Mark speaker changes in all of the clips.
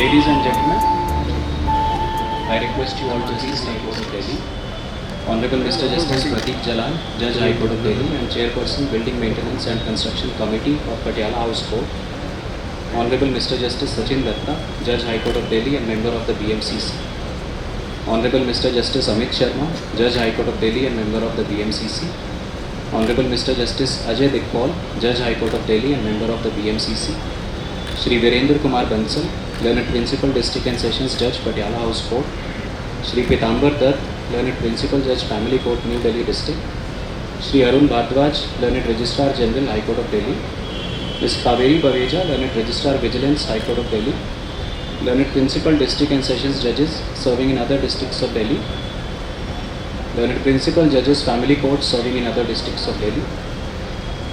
Speaker 1: Ladies and gentlemen, I request you all to please High Court of Delhi. Honorable Mr. Justice Pradeep Jalan, Judge High Court of Delhi and Chairperson Building Maintenance and Construction Committee of Patiala House Court. Honorable Mr. Justice Sachin Datta, Judge High Court of Delhi and member of the BMCC. Honorable Mr. Justice Amit Sharma, Judge High Court of Delhi and member of the BMCC. Honorable Mr. Justice Ajay Dikpal, Judge High Court of Delhi and member of the BMCC. Shri Virendra Kumar Bansal, Learned Principal District and Sessions Judge, Patiala House Court. Shri Pitambar Dutt, Learned Principal Judge, Family Court, New Delhi District. Shri Arun Bhardwaj, Learned Registrar General, High Court of Delhi. Ms. Kaveri Baveja, Learned Registrar Vigilance, High Court of Delhi. Learned Principal District and Sessions Judges serving in other districts of Delhi. Learned Principal Judges, Family Court serving in other districts of Delhi.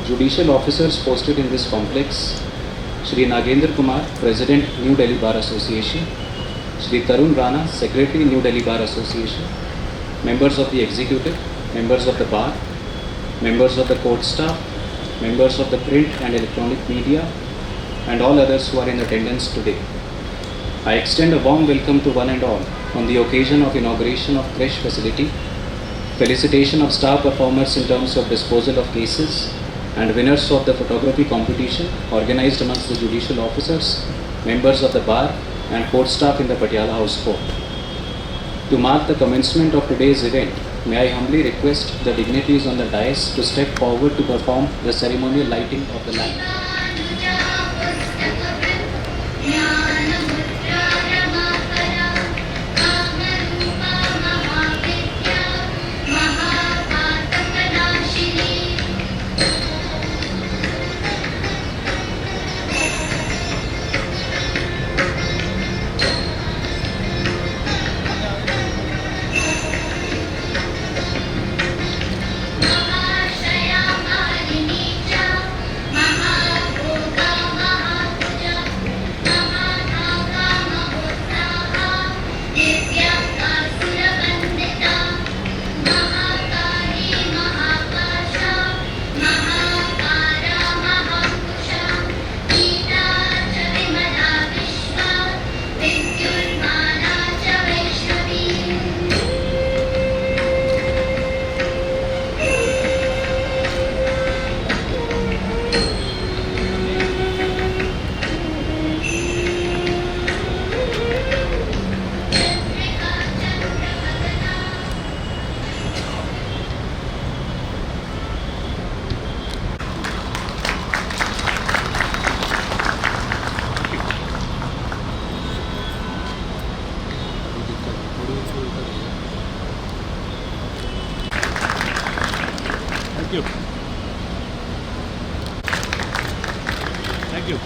Speaker 1: Judicial officers posted in this complex: Shri Nagendra Kumar, President, New Delhi Bar Association. Shri Tarun Rana, Secretary, New Delhi Bar Association. Members of the Executive, members of the Bar, members of the court staff, members of the print and electronic media, and all others who are in attendance today. I extend a warm welcome to one and all on the occasion of inauguration of creche facility, felicitation of star performers in terms of disposal of cases, and winners of the photography competition organized amongst the judicial officers, members of the bar, and court staff in the Patiala House Court. To mark the commencement of today's event, may I humbly request the dignitaries on the dais to step forward to perform the ceremonial lighting of the lamp.
Speaker 2: Thank you. Thank you.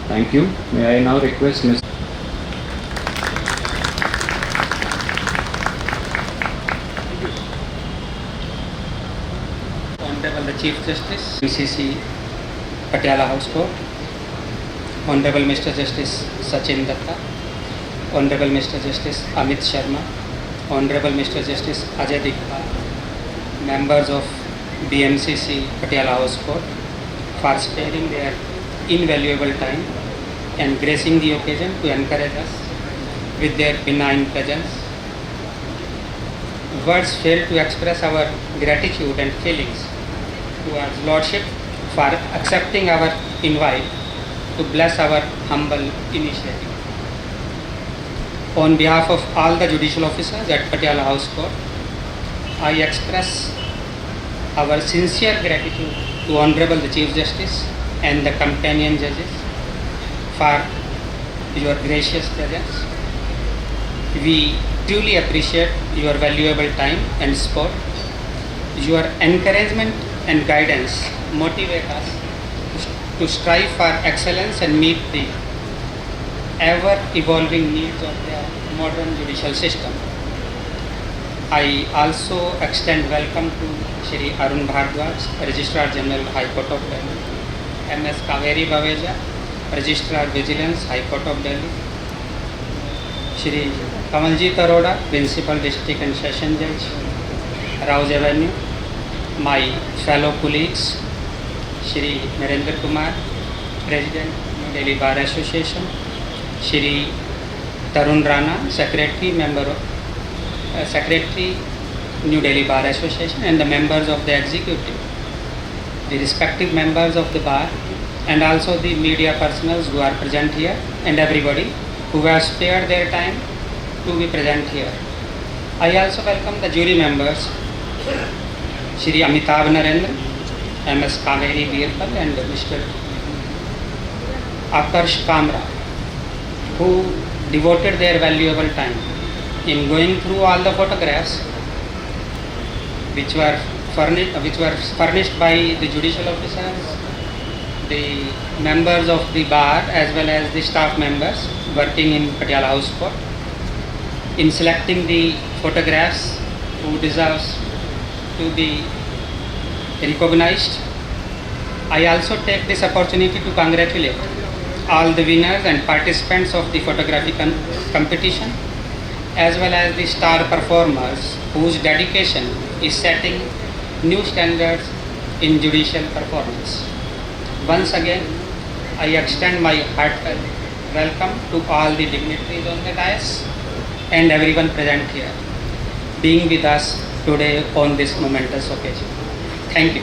Speaker 1: Thank you. May I now request Ms.
Speaker 3: Honorable the Chief Justice, BCC Patiala House Court, Honorable Mr. Justice Sachin Datta, Honorable Mr. Justice Amit Sharma, Honorable Mr. Justice Ajay Dikpal, members of BMCC Patiala House Court, for sparing their invaluable time and gracing the occasion to encourage us with their benign presence. Words fail to express our gratitude and feelings towards Lordship for accepting our invite to bless our humble initiative. On behalf of all the judicial officers at Patiala House Court, I express our sincere gratitude to Honorable the Chief Justice and the companion judges for your gracious presence. We truly appreciate your valuable time and support. Your encouragement and guidance motivate us to strive for excellence and meet the ever-evolving needs of the modern judicial system. I also extend welcome to Shri Arun Bhardwaj, Registrar General, High Court of Delhi, Ms. Kaveri Baveja, Registrar Vigilance, High Court of Delhi, Shri Kamaljeet Arora, Principal District and Session Judge, Rouse Avenue, my fellow colleagues, Shri Narendra Kumar, President, New Delhi Bar Association, Shri Tarun Rana, Secretary, Secretary, New Delhi Bar Association, and the members of the executive, the respective members of the bar, and also the media personals who are present here, and everybody who have spared their time to be present here. I also welcome the jury members, Shri Amitabh Narendra, MS Kaveri Birpal, and Mr. Akarsh Kamra, who devoted their valuable time in going through all the photographs which were furnished by the judicial officers, the members of the bar, as well as the staff members working in Patiala House Court, in selecting the photographs who deserves to be recognized. I also take this opportunity to congratulate all the winners and participants of the photography competition, as well as the star performers whose dedication is setting new standards in judicial performance. Once again, I extend my heartfelt welcome to all the dignitaries on the dais and everyone present here, being with us today on this momentous occasion. Thank you.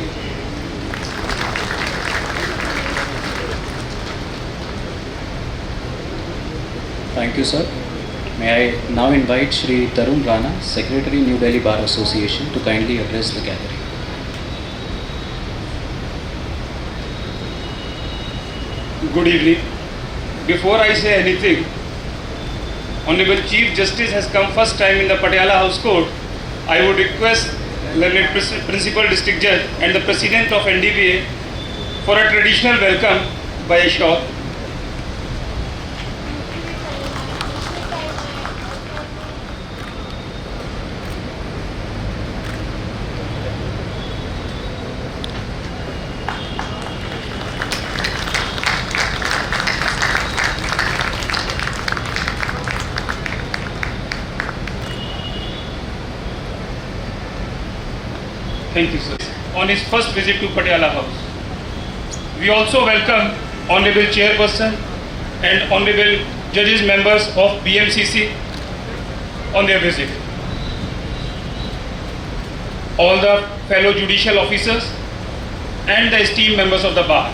Speaker 1: Thank you, sir. May I now invite Shri Tarun Rana, Secretary, New Delhi Bar Association, to kindly address the gathering.
Speaker 4: Good evening. Before I say anything, Honorable Chief Justice has come first time in the Patiala House Court. I would request learned Principal District Judge and the President of NDBA for a traditional welcome by a shawl. Thank you, sir. On his first visit to Patiala House. We also welcome Honorable Chairperson and Honorable Judges members of BMCC on their visit. All the fellow judicial officers and the esteemed members of the bar.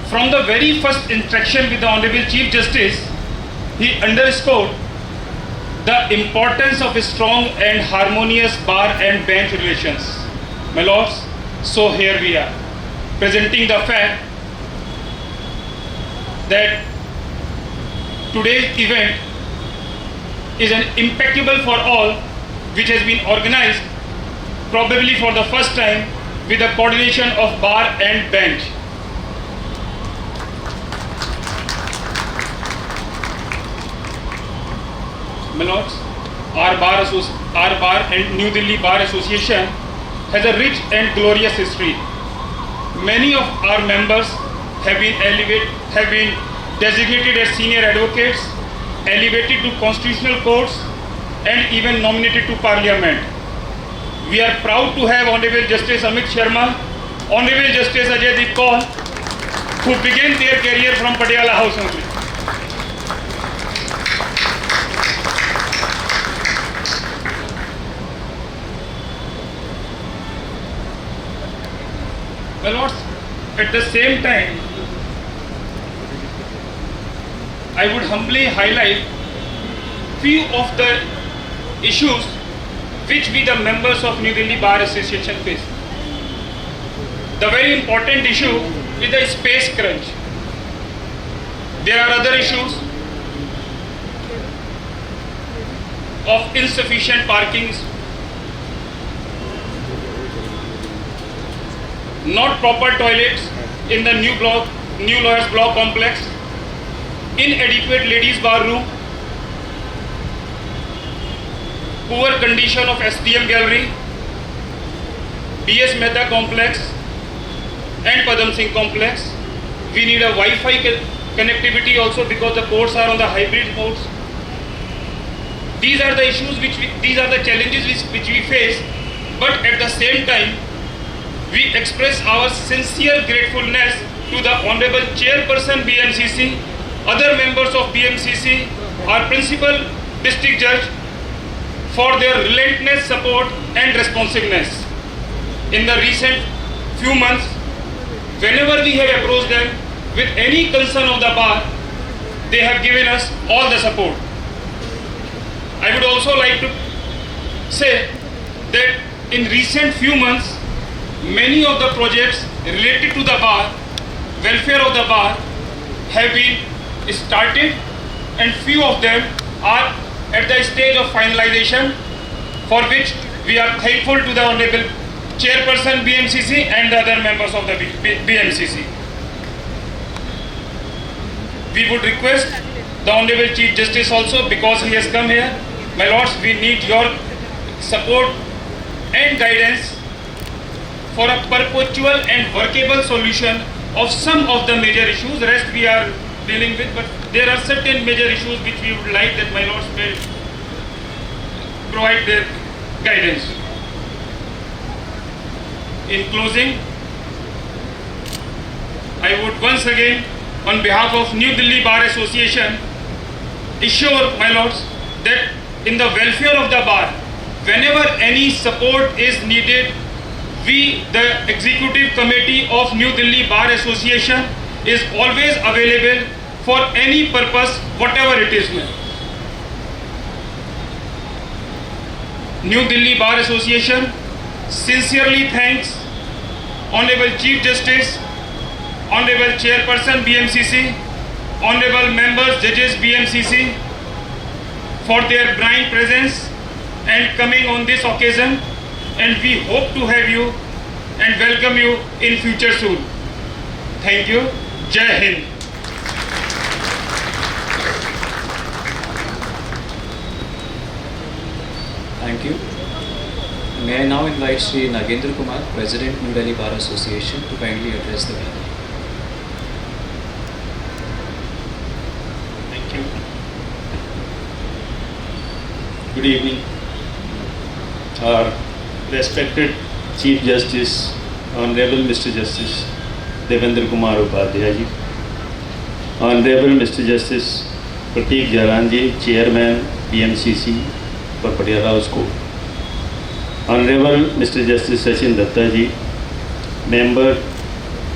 Speaker 4: From the very first interaction with the Honorable Chief Justice, he underscored the importance of a strong and harmonious bar and bench relations. My lords, so here we are, presenting the fact that today's event is an impeccable for all, which has been organized probably for the first time with the coordination of bar and bench. My lords, our bar and New Delhi Bar Association has a rich and glorious history. Many of our members have been designated as senior advocates, elevated to constitutional courts, and even nominated to Parliament. We are proud to have Honorable Justice Amit Sharma, Honorable Justice Ajaydeep Kaul, who began their career from Patiala House only. My lords, at the same time, I would humbly highlight few of the issues which we the members of New Delhi Bar Association face. The very important issue is the space crunch. There are other issues of insufficient parkings, not proper toilets in the new lawyers block complex, inadequate ladies bar room, poor condition of SDM gallery, DS Mehta complex and Padam Singh complex. We need a Wi-Fi connectivity also because the courts are on the hybrid modes. These are the issues these are the challenges which we face, but at the same time, we express our sincere gratefulness to the Honorable Chairperson BMCC, other members of BMCC, our Principal District Judge, for their relentless support and responsiveness. In the recent few months, whenever we have approached them with any concern of the bar, they have given us all the support. I would also like to say that in recent few months, many of the projects related to the bar, welfare of the bar, have been started, and few of them are at the stage of finalization, for which we are thankful to the Honorable Chairperson BMCC and the other members of the BMCC. We would request the Honorable Chief Justice also, because he has come here. My lords, we need your support and guidance for a perpetual and workable solution of some of the major issues. Rest we are dealing with, but there are certain major issues which we would like that my lords may provide their guidance. In closing, I would once again, on behalf of New Delhi Bar Association, assure my lords that in the welfare of the bar, whenever any support is needed, we, the Executive Committee of New Delhi Bar Association, is always available for any purpose, whatever it is. New Delhi Bar Association sincerely thanks Honorable Chief Justice, Honorable Chairperson BMCC, Honorable Members, Judges BMCC for their benign presence and coming on this occasion, and we hope to have you and welcome you in future soon. Thank you. Jai Hind.
Speaker 1: Thank you. May I now invite Sri Nagendra Kumar, President, New Delhi Bar Association, to kindly address the gathering.
Speaker 5: Thank you. Good evening. Our respected Chief Justice, Honorable Mr. Justice Devendra Kumar Upadhyay ji, Honorable Mr. Justice Pratik Jalan ji, Chairman BMCC for Patiala House Court, Honorable Mr. Justice Sachin Datta ji, Member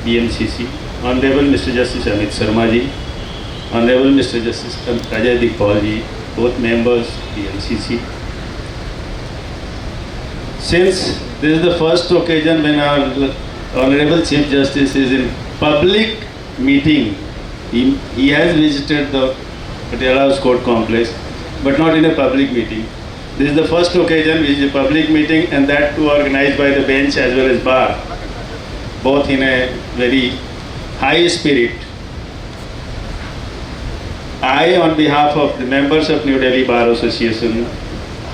Speaker 5: BMCC, Honorable Mr. Justice Amit Sharma ji, Honorable Mr. Justice Ajay Dikpal ji, both members BMCC. Since this is the first occasion when our Honorable Chief Justice is in public meeting, he has visited the Patiala House Court complex, but not in a public meeting. This is the first occasion which is a public meeting, and that too organized by the bench as well as bar, both in a very high spirit. I, on behalf of the members of New Delhi Bar Association,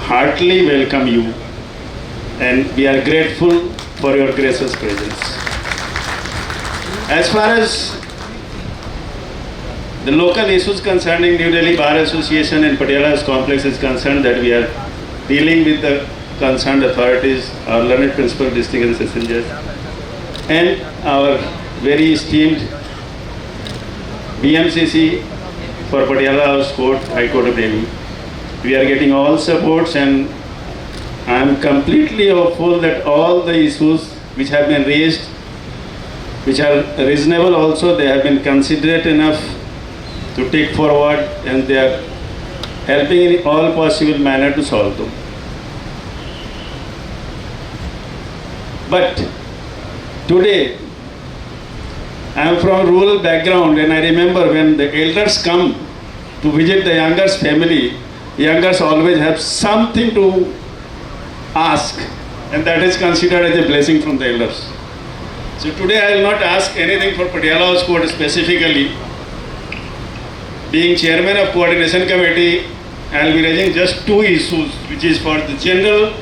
Speaker 5: heartily welcome you, and we are grateful for your gracious presence. As far as the local issues concerning New Delhi Bar Association and Patiala House Complex is concerned, that we are dealing with the concerned authorities, our learned Principal District and Session Judge, and our very esteemed BMCC for Patiala House Court, High Court of Delhi. We are getting all supports, and I am completely hopeful that all the issues which have been raised, which are reasonable also, they have been considerate enough to take forward, and they are helping in all possible manner to solve them. But today, I am from rural background, and I remember when the elders come to visit the youngers' family, youngers always have something to ask, and that is considered as a blessing from the elders. So today I will not ask anything for Patiala House Court specifically. Being chairman of coordination committee, I will be raising just two issues, which is for the general,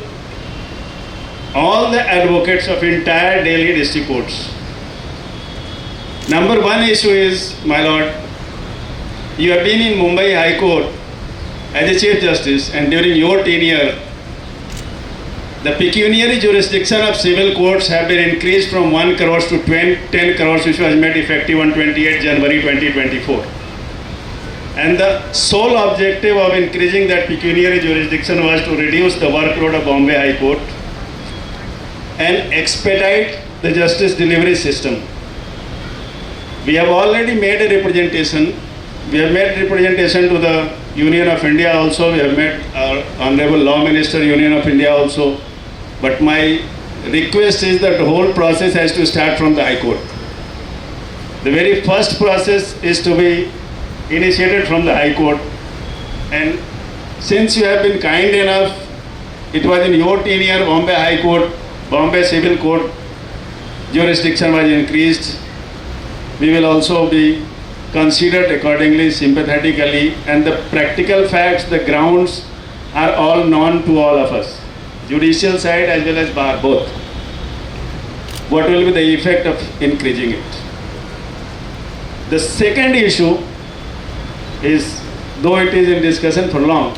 Speaker 5: all the advocates of entire Delhi district courts. Number one issue is, my lord, you have been in Mumbai High Court as a Chief Justice and during your tenure, the pecuniary jurisdiction of civil courts have been increased from 1 crore to 10 crores, which was made effective on 28 January 2024. And the sole objective of increasing that pecuniary jurisdiction was to reduce the workload of Bombay High Court and expedite the justice delivery system. We have already made a representation. We have made representation to the Union of India also. We have met our Honorable Law Minister, Union of India also. But my request is that the whole process has to start from the High Court. The very first process is to be initiated from the High Court. And since you have been kind enough, it was in your tenure, Bombay High Court, Bombay Civil Court jurisdiction was increased. We will also be considered accordingly, sympathetically, and the practical facts, the grounds are all known to all of us, judicial side as well as bar, both. What will be the effect of increasing it? The second issue is, though it is in discussion for long,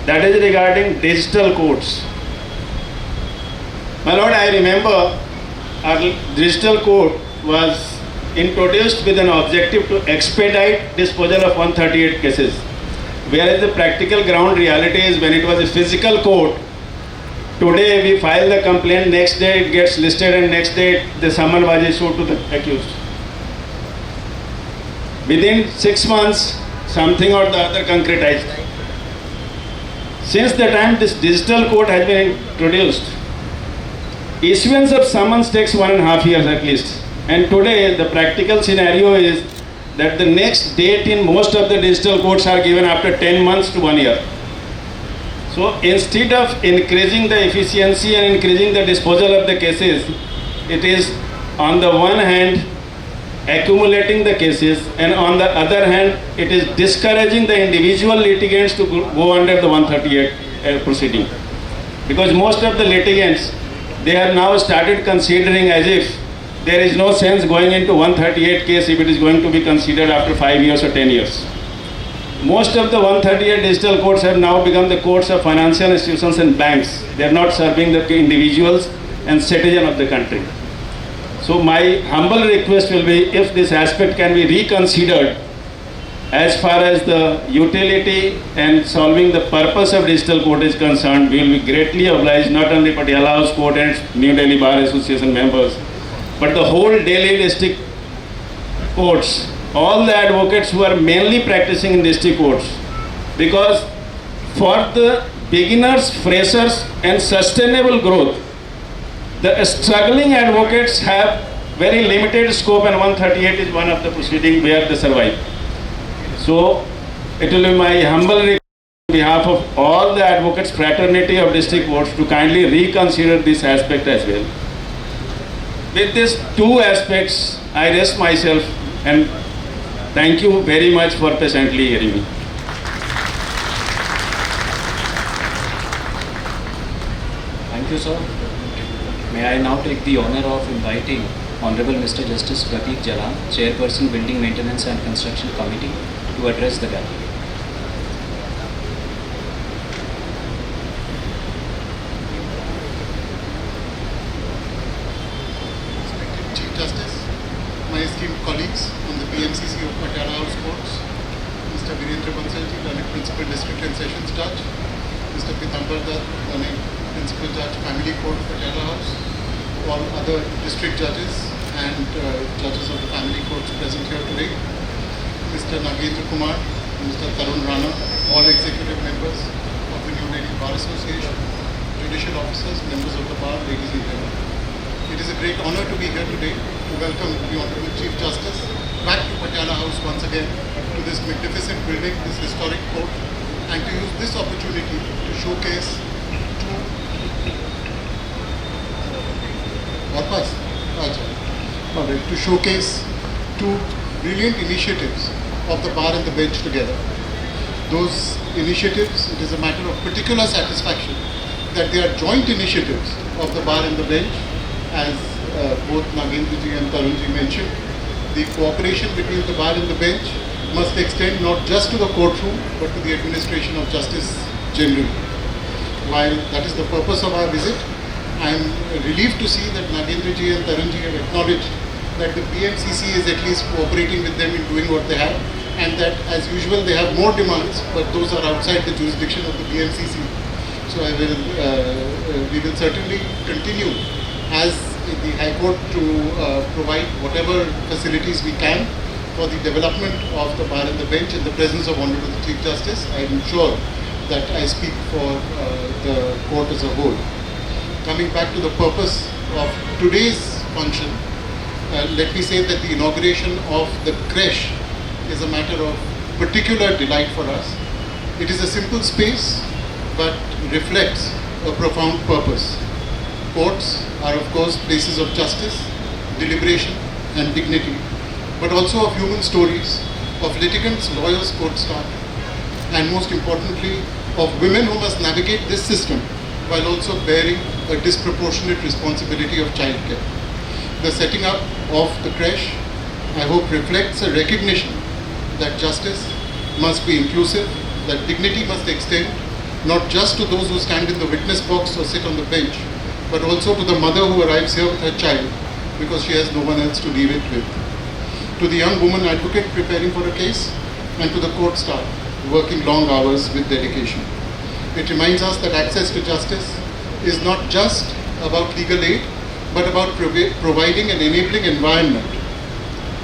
Speaker 5: that is regarding digital courts. My lord, I remember our digital court was introduced with an objective to expedite disposal of 138 cases. Whereas the practical ground reality is, when it was a physical court, today we file the complaint, next day it gets listed and next day the summons was issued to the accused. Within 6 months, something or the other concretized. Since the time this digital court has been introduced, issuance of summons takes 1.5 years at least. And today the practical scenario is that the next date in most of the digital courts are given after 10 months to 1 year. So instead of increasing the efficiency and increasing the disposal of the cases, it is on the one hand accumulating the cases, and on the other hand it is discouraging the individual litigants to go under the 138 proceeding. Because most of the litigants, they have now started considering as if there is no sense going into 138 case if it is going to be considered after 5 years or 10 years. Most of the 138 digital courts have now become the courts of financial institutions and banks. They are not serving the individuals and citizens of the country. So my humble request will be, if this aspect can be reconsidered as far as the utility and solving the purpose of digital court is concerned, we will be greatly obliged, not only Patiala House Court and New Delhi Bar Association members, but the whole Delhi district courts, all the advocates who are mainly practicing in district courts. Because for the beginners, freshers and sustainable growth, the struggling advocates have very limited scope, and 138 is one of the proceedings where they survive. So it will be my humble request on behalf of all the advocates fraternity of district courts to kindly reconsider this aspect as well. With these two aspects, I rest myself and thank you very much for patiently hearing me.
Speaker 1: Thank you, sir. May I now take the honor of inviting Honorable Mr. Justice Prateek Jalan, Chairperson Building Maintenance and Construction Committee, to address the gallery.
Speaker 6: Chief Justice, my esteemed colleagues from the PMCC of Patiala House Courts, Mr. Virendra Bansalji, Learned Principal District and Sessions Judge, Mr. Pitambar Dutt, Learned Principal Judge, Family Court, Patiala House, all other district judges and judges of the family courts present here today, Mr. Nagendra Kumar, Mr. Tarun Rana, all executive members of the New Delhi Bar Association, judicial officers, members of the bar, ladies and gentlemen. It is a great honor to be here today to welcome the Honorable Chief Justice back to Patiala House once again, to this magnificent building, this historic court, and to use this opportunity to showcase two brilliant initiatives of the bar and the bench together. Those initiatives, it is a matter of particular satisfaction that they are joint initiatives of the bar and the bench, as both Nagendraji and Tarunji mentioned. The cooperation between the bar and the bench must extend not just to the courtroom but to the administration of justice generally. While that is the purpose of our visit, I am relieved to see that Nagendraji and Tarunji have acknowledged that the BMCC is at least cooperating with them in doing what they have, and that as usual they have more demands, but those are outside the jurisdiction of the BMCC. So we will certainly continue as the High Court to provide whatever facilities we can for the development of the bar and the bench in the presence of Honorable Chief Justice. I am sure that I speak for the court as a whole. Coming back to the purpose of today's function, let me say that the inauguration of the creche is a matter of particular delight for us. It is a simple space but reflects a profound purpose. Courts are of course places of justice, deliberation and dignity, but also of human stories, of litigants, lawyers, court staff, and most importantly of women who must navigate this system while also bearing a disproportionate responsibility of childcare. The setting up of the creche, I hope, reflects a recognition that justice must be inclusive, that dignity must extend not just to those who stand in the witness box or sit on the bench, but also to the mother who arrives here with her child because she has no one else to leave it with. To the young woman advocate preparing for a case, and to the court staff working long hours with dedication. It reminds us that access to justice is not just about legal aid, but about providing an enabling environment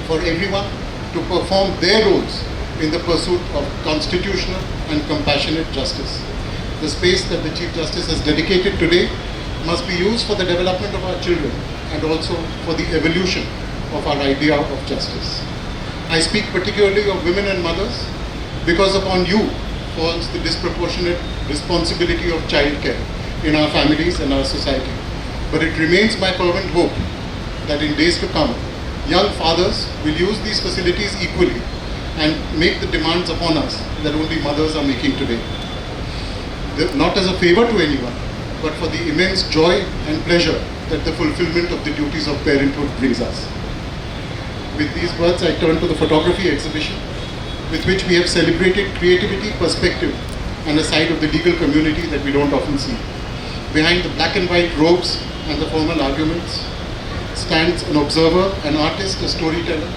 Speaker 6: for everyone to perform their roles in the pursuit of constitutional and compassionate justice. The space that the Chief Justice has dedicated today must be used for the development of our children and also for the evolution of our idea of justice. I speak particularly of women and mothers because upon you falls the disproportionate responsibility of childcare in our families and our society. But it remains my fervent hope that in days to come, young fathers will use these facilities equally and make the demands upon us that only mothers are making today. Not as a favor to anyone, but for the immense joy and pleasure that the fulfillment of the duties of parenthood brings us. With these words, I turn to the photography exhibition, with which we have celebrated creativity, perspective, and a side of the legal community that we don't often see. Behind the black and white robes and the formal arguments stands an observer, an artist, a storyteller,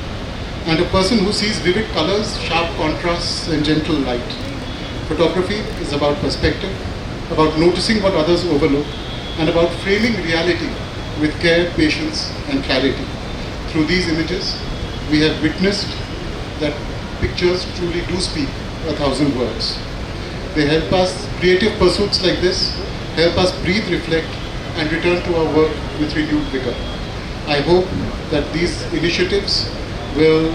Speaker 6: and a person who sees vivid colors, sharp contrasts, and gentle light. Photography is about perspective, about noticing what others overlook, and about framing reality with care, patience, and clarity. Through these images, we have witnessed that pictures truly do speak 1,000 words. They help us, creative pursuits like this, help us breathe, reflect, and return to our work with renewed vigor. I hope that these initiatives will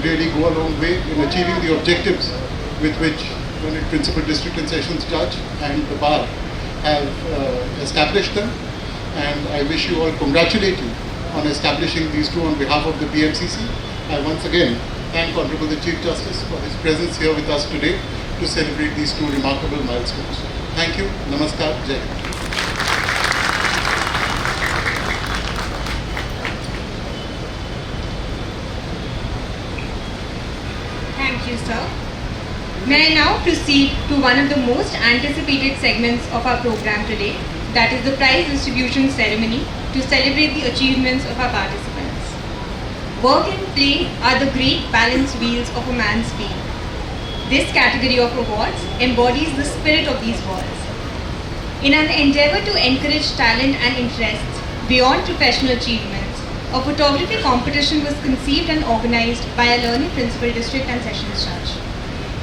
Speaker 6: really go a long way in achieving the objectives with which the Principal District and Sessions Judge and the Bar have established them. And I wish you all, congratulate you on establishing these two on behalf of the BMCC. I once again thank Honorable the Chief Justice for his presence here with us today to celebrate these two remarkable milestones. Thank you. Namaskar. Jai Hind.
Speaker 7: Thank you, sir. May I now proceed to one of the most anticipated segments of our program today, that is the prize distribution ceremony to celebrate the achievements of our participants. Work and play are the great balance wheels of a man's being. This category of awards embodies the spirit of these walls. In an endeavor to encourage talent and interests beyond professional achievements, a photography competition was conceived and organized by a learned Principal District and Sessions Judge.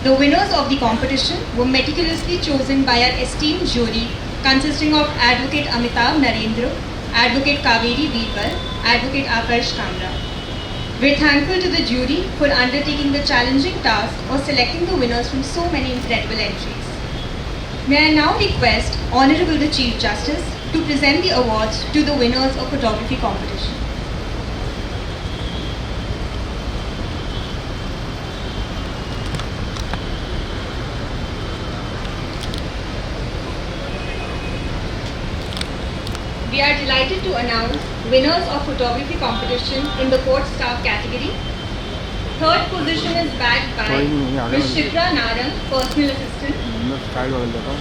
Speaker 7: The winners of the competition were meticulously chosen by our esteemed jury consisting of Advocate Amitabh Narendra, Advocate Kaveri Veerbal, Advocate Akarsh Kamra. We're thankful to the jury for undertaking the challenging task of selecting the winners from so many incredible entries. May I now request Honorable the Chief Justice to present the awards to the winners of photography competition. We are delighted to announce winners of photography competition in the court staff category. Third position is bagged by Ms. Shikra Narang, personal assistant.
Speaker 2: Side बदल देता हूँ.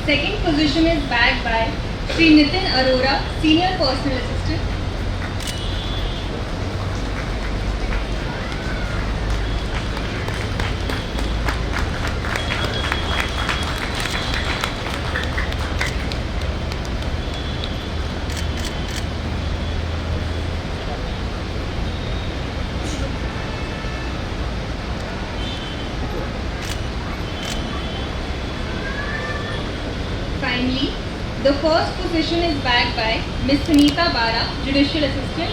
Speaker 7: Second position is bagged by Sri Nitin Arora, senior personal assistant. Finally, the first position is bagged by Ms. Sunita Bara, Judicial Assistant.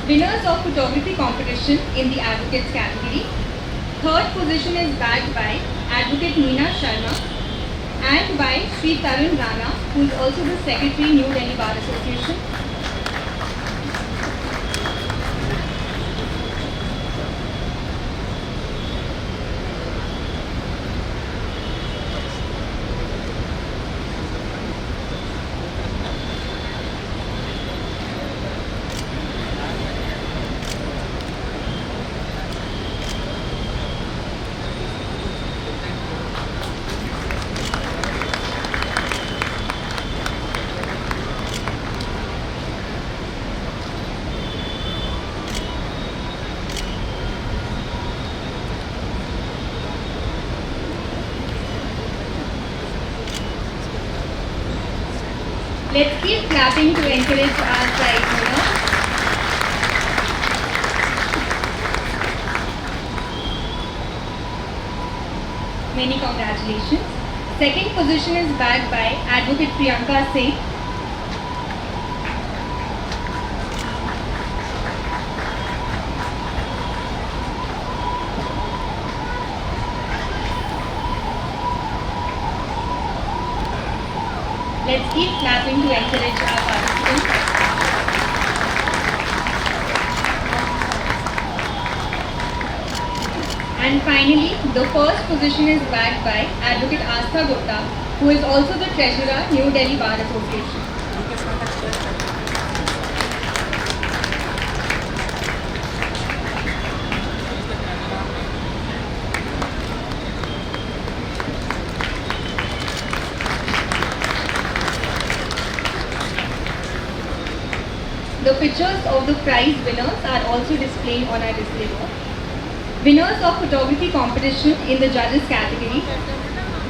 Speaker 7: Winners of photography competition in the advocates category. Third position is bagged by Advocate Meena Sharma and by Sri Tarun Rana, who is also the Secretary, New Delhi Bar Association. Let's keep clapping to encourage our prize winner. Many congratulations. Second position is bagged by Advocate Priyanka Singh. Let's keep clapping to encourage our participants. And finally, the first position is bagged by Advocate Astha Gupta, who is also the Treasurer, New Delhi Bar Association. The pictures of the prize winners are also displayed on our display board. Winners of photography competition in the judges category.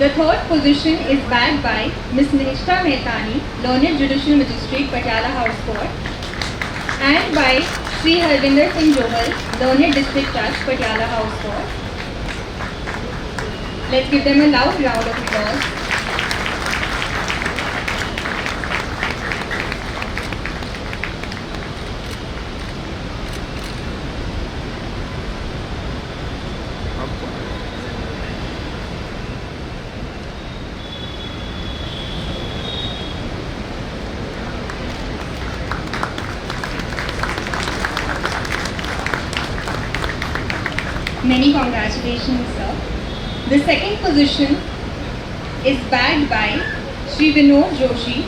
Speaker 7: The third position is bagged by Ms. Nishta Mehtani, Learned Judicial Magistrate, Patiala House Court, and by Sri Harvinder Singh Johal, Learned District Judge, Patiala House Court. Let's give them a loud round of applause. Many congratulations, sir. The second position is bagged by Sri Vinod Joshi,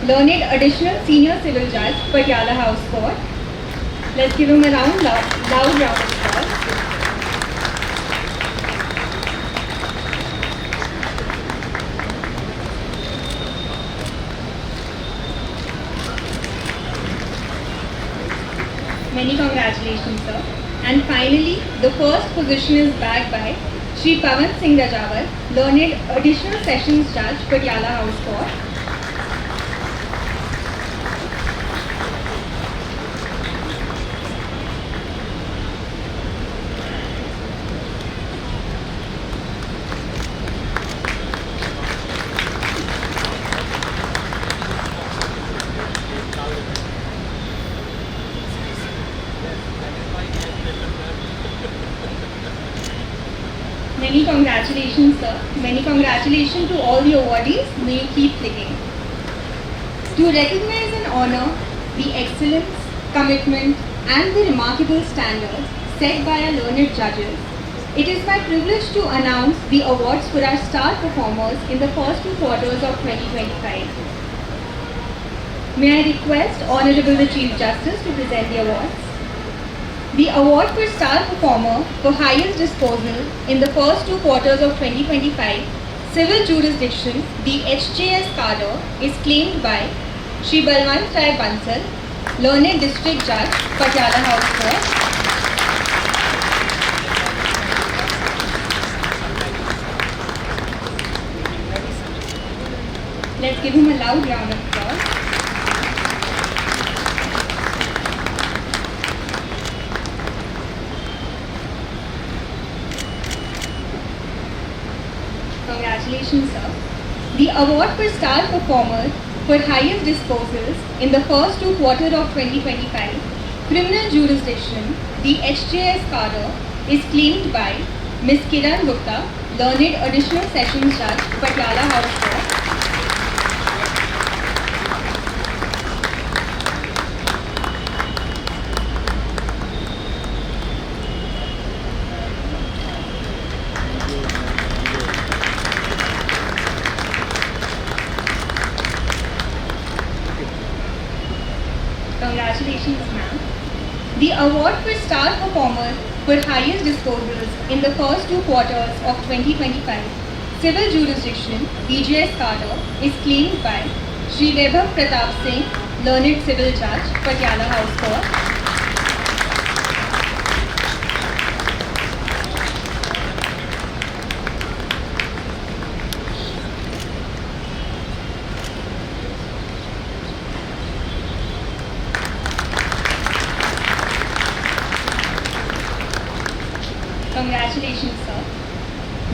Speaker 7: Learned Additional Senior Civil Judge, Patiala House Court. Let's give him a loud round of applause. Many congratulations, sir. And finally, the first position is bagged by Sri Pawan Singh Rajawar, Learned Additional Sessions Judge, Patiala House Court. Congratulations, sir. Many congratulations to all the awardees. May you keep singing. To recognize and honor the excellence, commitment, and the remarkable standards set by our learned judges, it is my privilege to announce the awards for our star performers in the first 2 quarters of 2025. May I request Honorable the Chief Justice to present the awards. The award for star performer for highest disposal in the first 2 quarters of 2025 civil jurisdiction, the HJS cadre, is claimed by Shri Balwant Rai Bansal, Learned District Judge, Patiala House Court. Let's give him a loud round of applause. Congratulations, sir. The award for star performer for highest disposals in the first 2 quarters of 2025 criminal jurisdiction, the HJS cadre, is claimed by Ms. Kiran Gupta, Learned Additional Sessions Judge, Patiala House Court. Congratulations, ma'am. The award for star performer for highest disposals in the first 2 quarters of 2025 civil jurisdiction, DJS cadre, is claimed by Shri Vaibhav Pratap Singh, Learned Civil Judge, Patiala House Court. Congratulations, sir.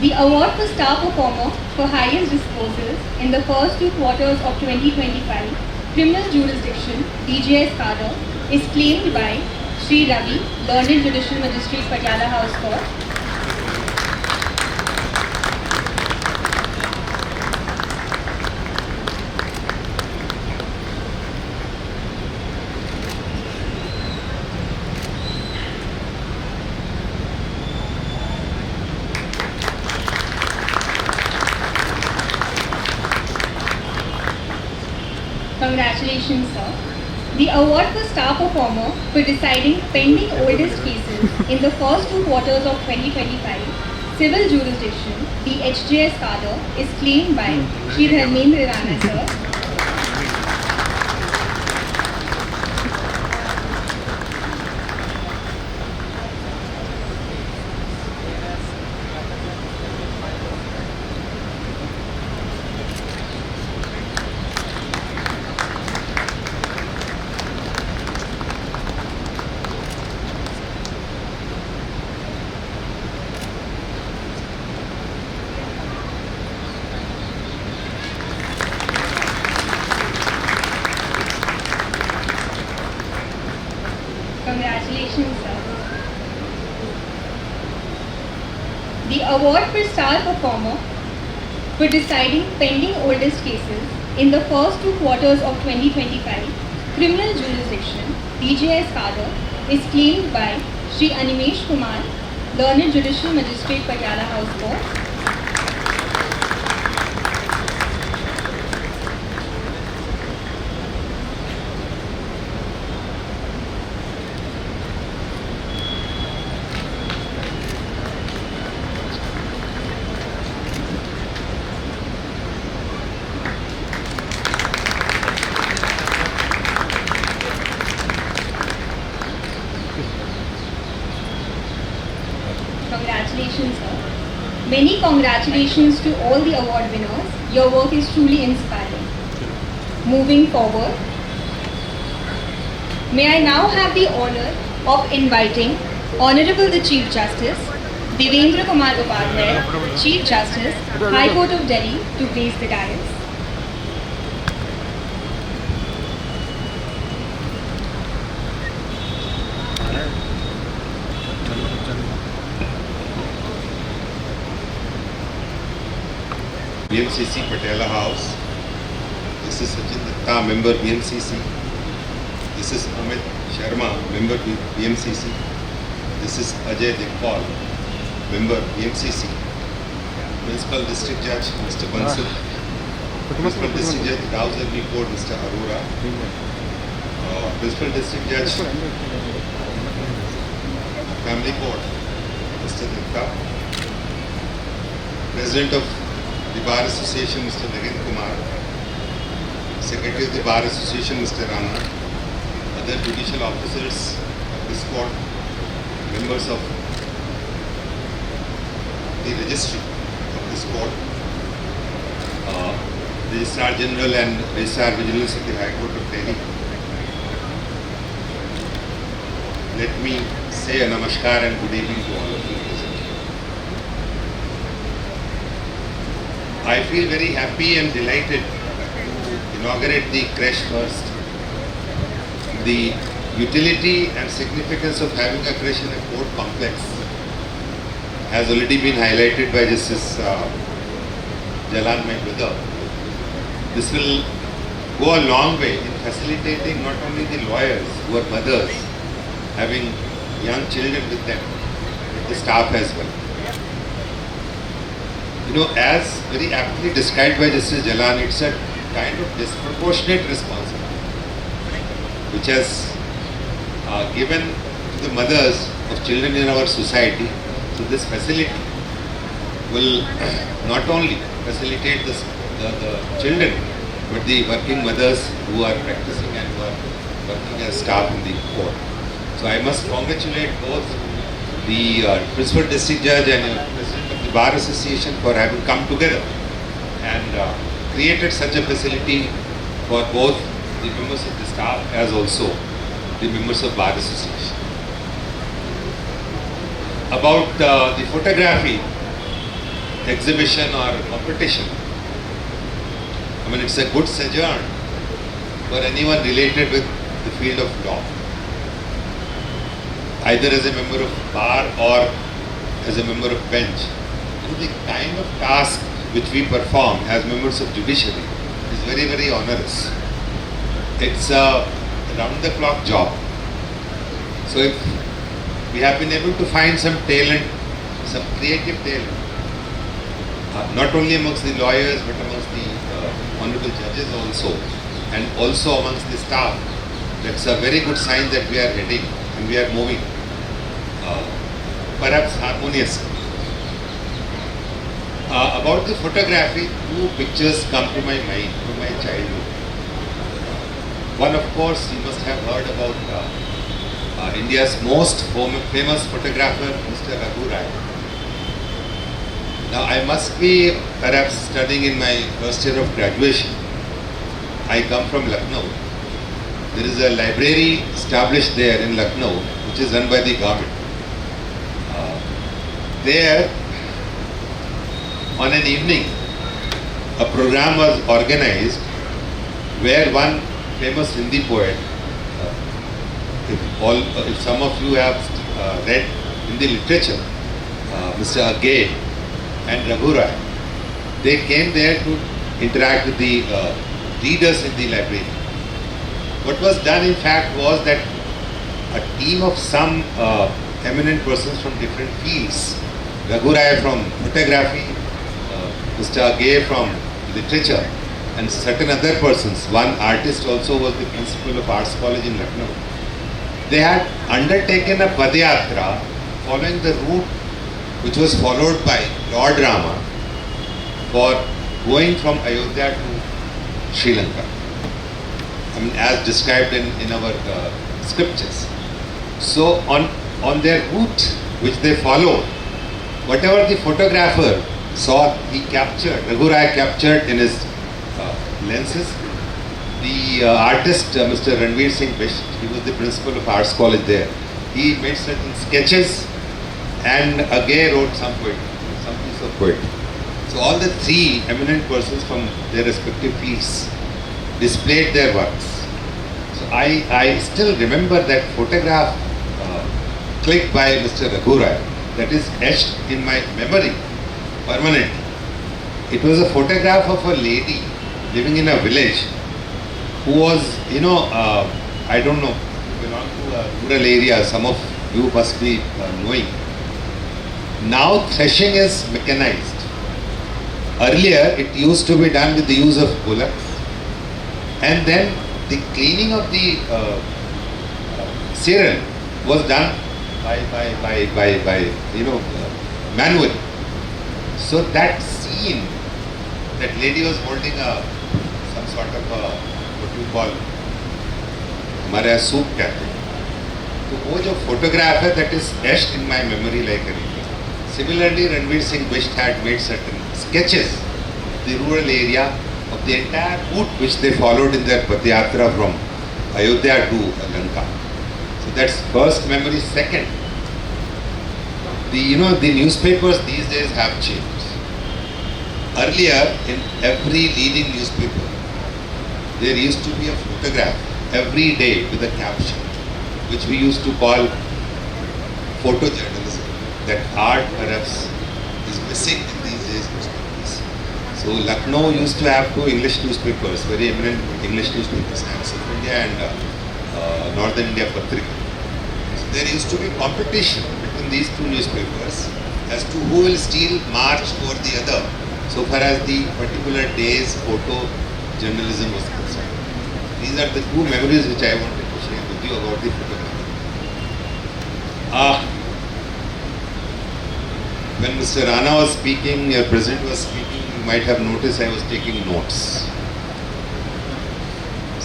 Speaker 7: The award for star performer for highest disposals in the first 2 quarters of 2025 criminal jurisdiction, DJS cadre, is claimed by Shri Ravi, Learned Judicial Magistrate, Patiala House Court. Congratulations, sir. The award for star performer for deciding pending oldest cases in the first 2 quarters of 2025 civil jurisdiction, the HJS cadre, is claimed by Shri Dharmendra Rana, sir. Congratulations, sir. The award for star performer for deciding pending oldest cases in the first 2 quarters of 2025 criminal jurisdiction, DJS cadre, is claimed by Shri Animesh Kumar, Learned Judicial Magistrate, Patiala House Court. Congratulations, sir. Many congratulations to all the award winners. Your work is truly inspiring. Moving forward, may I now have the honor of inviting Honorable the Chief Justice, Devendra Kumar Upadhyay, Chief Justice, High Court of Delhi, to grace the dais.
Speaker 8: BMCC Patella House. This is Sachin Datta, member BMCC. This is Amit Sharma, member BMCC. This is Ajay Dekpal, member BMCC. Principal District Judge Mr. Bansal. Principal District Judge Rawalpindi Court Mr. Arora. Principal District Judge Family Court Mr. Datta. President of the Bar Association Mr. Nagin Kumar. Secretary of the Bar Association Mr. Rana. Other judicial officers of this court, members of the registry of this court, Registrar General and Registrar Vigilance of the High Court of Delhi. Let me say a namaskar and good evening to all of you present. I feel very happy and delighted to inaugurate the Crash First. The utility and significance of having a crash in a court complex has already been highlighted by Justice Jalan, my brother. This will go a long way in facilitating not only the lawyers who are mothers, having young children with them, but the staff as well. You know, as very aptly described by Justice Jalan, it's a kind of disproportionate responsibility which has given to the mothers of children in our society. So this facility will not only facilitate the children, but the working mothers who are practicing and who are working as staff in the court. So I must congratulate both the Principal District Judge and President of the Bar Association for having come together and created such a facility for both the members of the staff as also the members of Bar Association. About the photography exhibition or competition, I mean, it's a good sojourn for anyone related with the field of law, either as a member of bar or as a member of bench. So the kind of task which we perform as members of judiciary is very, very onerous. It's a round-the-clock job. So if we have been able to find some talent, some creative talent, not only amongst the lawyers but amongst the honorable judges also, and also amongst the staff, that's a very good sign that we are heading and we are moving perhaps harmoniously. About the photography, two pictures come to my mind from my childhood. One, of course, you must have heard about India's most famous photographer, Mr. Raghu Rai. Now, I must be perhaps studying in my first year of graduation. I come from Lucknow. There is a library established there in Lucknow, which is run by the government. There, on an evening, a program was organized where one famous Hindi poet, if some of you have read Hindi literature, Mr. Agay and Raghu Rai, they came there to interact with the readers in the library. What was done in fact was that a team of some eminent persons from different fields, Raghu Rai from photography, Mr. Agay from literature, and certain other persons, one artist also was the principal of Arts College in Lucknow. They had undertaken a Padayatra following the route which was followed by Lord Rama for going from Ayodhya to Sri Lanka. I mean, as described in our scriptures. So on their route which they followed, whatever the photographer saw, he captured, Raghu Rai captured in his lenses. The artist, Mr. Ranveer Singh Bisht, he was the principal of Arts College there. He made certain sketches and Agay wrote some poetry, some piece of poetry. So all the three eminent persons from their respective fields displayed their works. So I still remember that photograph clicked by Mr. Raghu Rai, that is etched in my memory permanently. it was a photograph of a lady living in a village who was, I don't know, belong to a rural area. Some of you must be knowing. Now threshing is mechanized. Earlier, it used to be done with the use of bullocks, and then the cleaning of the cereal was done by manually. So that scene, that lady was holding some sort of what you call हमारे यहाँ soup कहते हैं, तो वो जो photograph है, that is etched in my memory like anything. Similarly, Ranveer Singh Bisht had made certain sketches of the rural area, of the entire route which they followed in their Patyatra from Ayodhya to Lanka. So that's first memory. Second, the newspapers these days have changed. Earlier, in every leading newspaper, there used to be a photograph every day with a caption, which we used to call photojournalism. That art perhaps is missing in these days newspapers. So Lucknow used to have two English newspapers, very eminent English newspapers, Times of India and Northern India Patrika. So there used to be competition between these two newspapers as to who will steal march over the other, so far as the particular day's photo journalism was concerned. These are the two memories which I wanted to share with you about the photography. When Mr. Rana was speaking, your president was speaking, you might have noticed I was taking notes.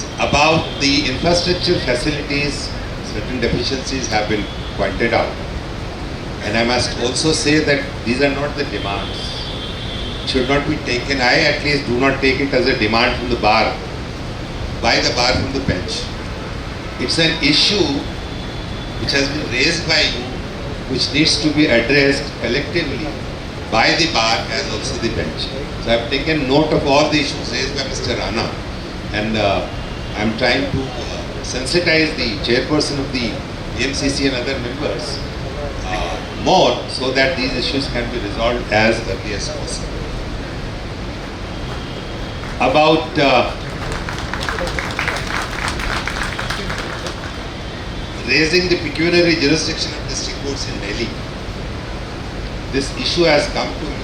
Speaker 8: So about the infrastructure facilities, certain deficiencies have been pointed out. And I must also say that these are not the demands. It should not be taken, I at least do not take it as a demand from the bar, by the bar from the bench. It's an issue which has been raised by you, which needs to be addressed collectively by the bar as also the bench. So I have taken note of all the issues raised by Mr. Rana, and I am trying to sensitize the chairperson of the AMCC and other members more, so that these issues can be resolved as early as possible. About raising the pecuniary jurisdiction of district courts in Delhi, this issue has come to me.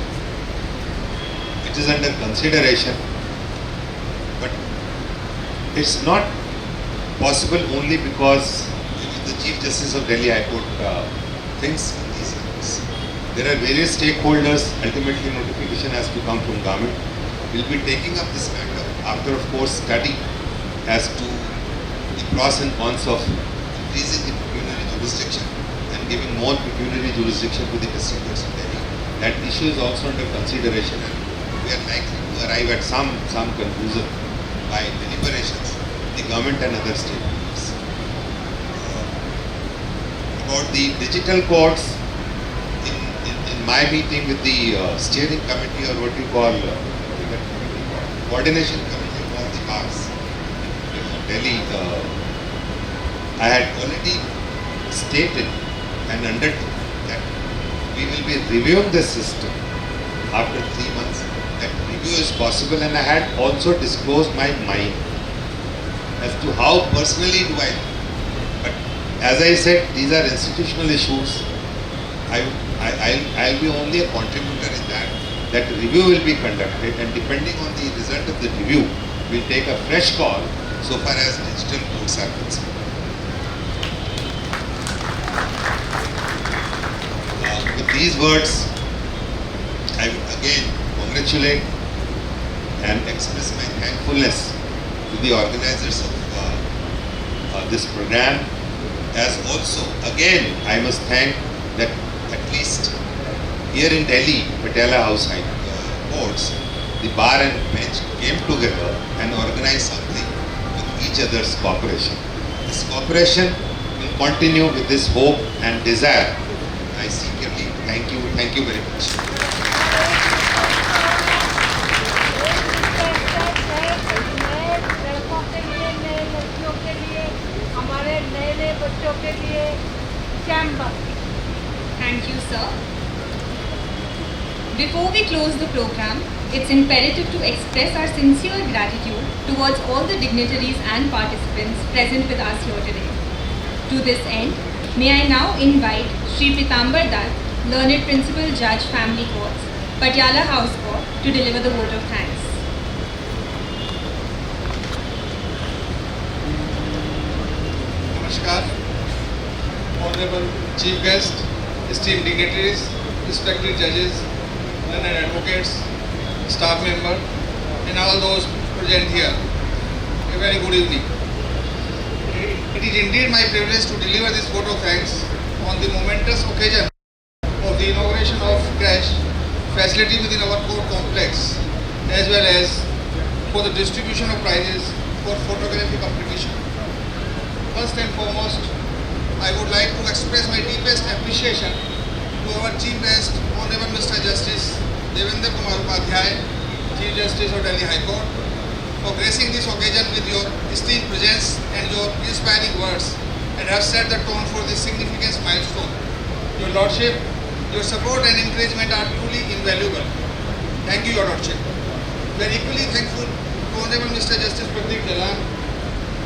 Speaker 8: It is under consideration, but it's not possible only because the Chief Justice of Delhi High Court thinks in these things. There are various stakeholders. Ultimately, notification has to come from government. We'll be taking up this matter after, of course, study as to the pros and cons of increasing the pecuniary jurisdiction and giving more pecuniary jurisdiction to the district courts of Delhi. That issue is also under consideration, and we are likely to arrive at some conclusion by deliberations, the government and other stakeholders. About the digital courts, in my meeting with the steering committee, or what you call coordination committee of all the bars in Delhi, I had already stated and undertook that we will be reviewing the system after 3 months. That review is possible, and I had also disclosed my mind as to how personally do I do. But as I said, these are institutional issues. I'll be only a contributor in that. That review will be conducted, and depending on the result of the review, we'll take a fresh call so far as digital courts are concerned. With these words, I would again congratulate and express my thankfulness to the organizers of this program, as also again I must thank that at least here in Delhi, Patiala House High Courts, the bar and bench came together and organized something with each other's cooperation. This cooperation will continue with this hope and desire. I sincerely thank you very much.
Speaker 7: Thank you, sir. Before we close the program, it's imperative to express our sincere gratitude towards all the dignitaries and participants present with us here today. To this end, may I now invite Sri Pitambar Dutt, Learned Principal Judge, Family Courts, Patiala House Court, to deliver the vote of thanks.
Speaker 9: Namaskar, Honorable Chief Guest, esteemed dignitaries, respected judges, learned advocates, staff member, and all those present here. A very good evening. It is indeed my privilege to deliver this vote of thanks on the momentous occasion of the inauguration of crash facility within our court complex, as well as for the distribution of prizes for photography competition. First and foremost, I would like to express my deepest appreciation to our Chief Guest, Honorable Mr. Justice Devendra Kumar Upadhyay, Chief Justice of Delhi High Court, for gracing this occasion with your esteemed presence and your inspiring words, and have set the tone for this significant milestone. Your Lordship, your support and encouragement are truly invaluable. Thank you, Your Lordship. We are equally thankful to Honorable Mr. Justice Pradeep Jalan,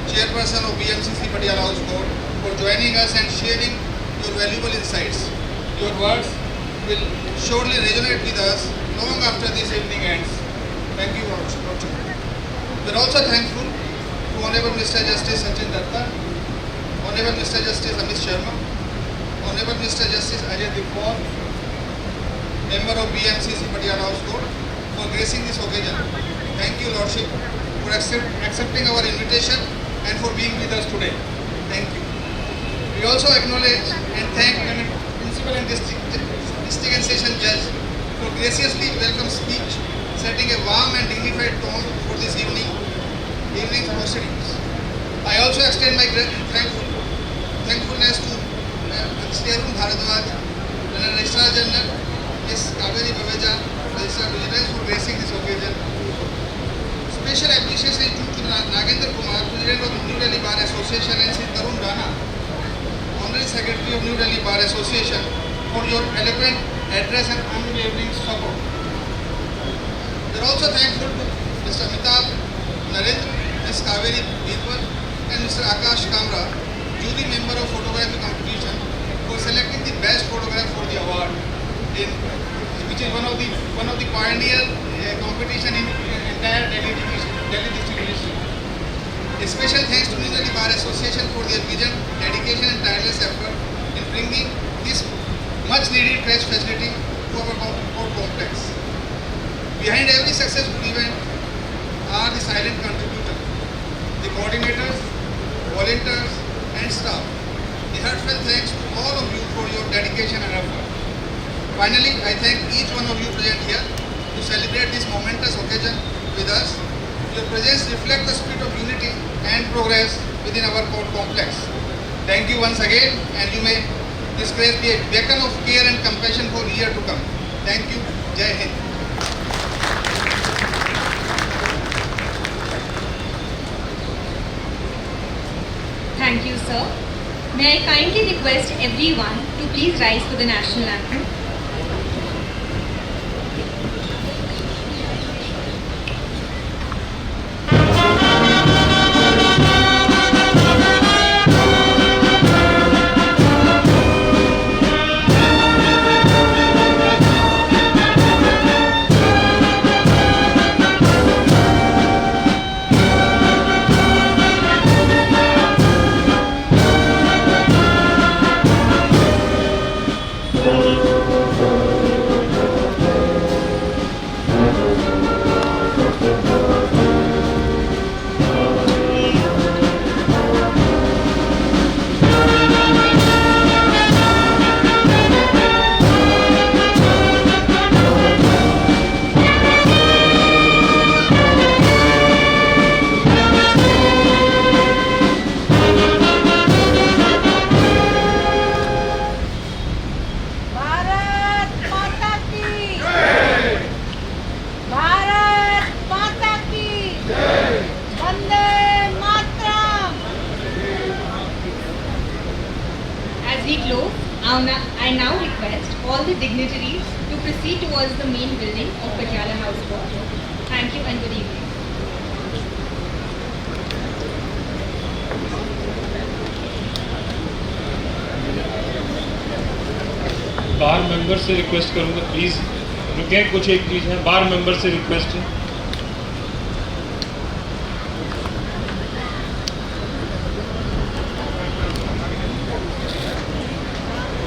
Speaker 9: Chairperson of BMCC Patiala House Court, for joining us and sharing your valuable insights. Your words will surely resonate with us long after this evening ends. Thank you, Lordship. We are also thankful to Honorable Mr. Justice Sachin Datta, Honorable Mr. Justice Amit Sharma, Honorable Mr. Justice Ajay Dipkor, Member of BMCC Patiala House Court, for gracing this occasion. Thank you, Lordship, for accepting our invitation and for being with us today. Thank you. We also acknowledge and thank Principal and District and Session Judge for graciously welcome speech, setting a warm and dignified tone for this evening's proceedings. I also extend my thankfulness to Sri Arun Bharadwaj, Registrar General, Ms. Kaveri Baveja, Registrar Vigilance, for gracing this occasion. Special appreciation is due to Nagendra Kumar, President of the New Delhi Bar Association, and Sri Tarun Rana, Honorary Secretary of New Delhi Bar Association, for your eloquent address and unwavering support. We are also thankful to Mr. Amitabh Narendra, Ms. Kaveri Bidwal, and Mr. Akash Kamra, jury member of photography competition, for selecting the best photograph for the award, which is one of the pioneer competition in entire Delhi district. A special thanks to New Delhi Bar Association for their vision, dedication and tireless effort in bringing this much needed crash facility to our court complex. Behind every successful event are the silent contributors, the coordinators, volunteers and staff. A heartfelt thanks to all of you for your dedication and effort. Finally, I thank each one of you present here to celebrate this momentous occasion with us. Your presence reflects the spirit of unity and progress within our court complex. Thank you once again, and you may this place be a beacon of care and compassion for years to come. Thank you. Jai Hind.
Speaker 7: Thank you, sir. May I kindly request everyone to please rise for the national anthem. I now request all the dignitaries to proceed towards the main building of Patiala House Court. Thank you and good evening.
Speaker 4: Bar member से request करूंगा please रुके, कुछ एक चीज है, बार member से request है।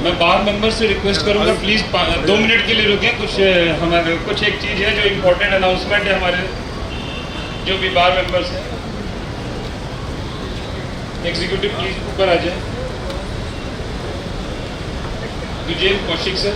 Speaker 4: मैं बार मेंबर से रिक्वेस्ट करूंगा प्लीज 2 मिनट के लिए रुकें। कुछ हमारे कुछ एक चीज है जो इम्पोर्टेंट अनाउंसमेंट है हमारे जो भी बार मेंबर्स हैं। एग्जीक्यूटिव प्लीज ऊपर आ जाए। विजय कौशिक सर,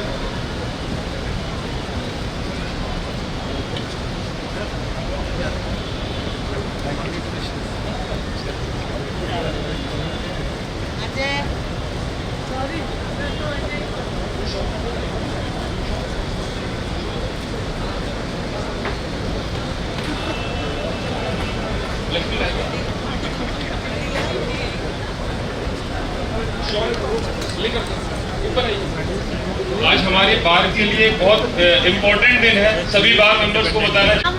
Speaker 4: आज हमारे बार के लिए बहुत इम्पोर्टेंट दिन है। सभी बार मेंबर्स को बताना चाहिए।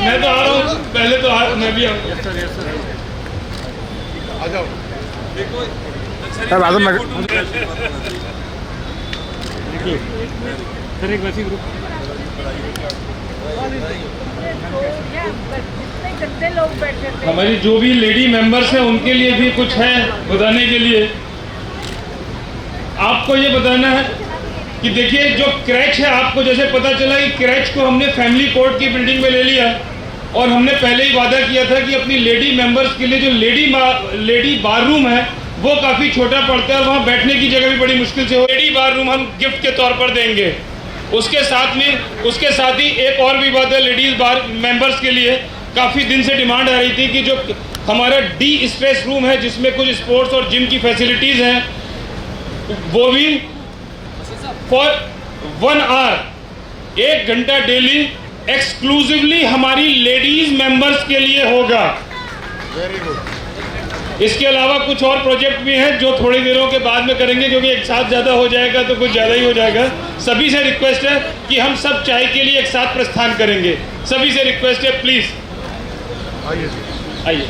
Speaker 4: मैं तो आ रहा हूँ, पहले तो मैं भी आऊँ।
Speaker 6: आ जाओ।
Speaker 2: सर एक वैसी ग्रुप
Speaker 4: हमारी जो भी लेडी मेंबर्स हैं उनके लिए भी कुछ है बताने के लिए। आपको ये बताना है कि देखिए जो क्रैच है, आपको जैसे पता चला कि क्रैच को हमने फैमिली कोर्ट की बिल्डिंग में ले लिया और हमने पहले ही वादा किया था कि अपनी लेडी मेंबर्स के लिए जो लेडी बार रूम है वो काफ़ी छोटा पड़ता है और वहाँ बैठने की जगह भी बड़ी मुश्किल से हो। लेडी बार रूम हम गिफ्ट के तौर पर देंगे। उसके साथ ही एक और भी बात है, लेडीज़ बार मेंबर्स के लिए काफ़ी दिन से डिमांड आ रही थी कि जो हमारा डी स्ट्रेस रूम है जिसमें कुछ स्पोर्ट्स और जिम की फैसिलिटीज़ हैं, वो भी फॉर 1 आवर 1 घंटा डेली एक्सक्लूसिवली हमारी लेडीज मेंबर्स के लिए होगा।
Speaker 6: Very good.
Speaker 4: इसके अलावा कुछ और प्रोजेक्ट भी हैं जो थोड़ी देरों के बाद में करेंगे, क्योंकि एक साथ ज़्यादा हो जाएगा तो कुछ ज़्यादा ही हो जाएगा। सभी से रिक्वेस्ट है कि हम सब चाय के लिए एक साथ प्रस्थान करेंगे। सभी से रिक्वेस्ट है, प्लीज़
Speaker 6: आइए।
Speaker 4: आइए।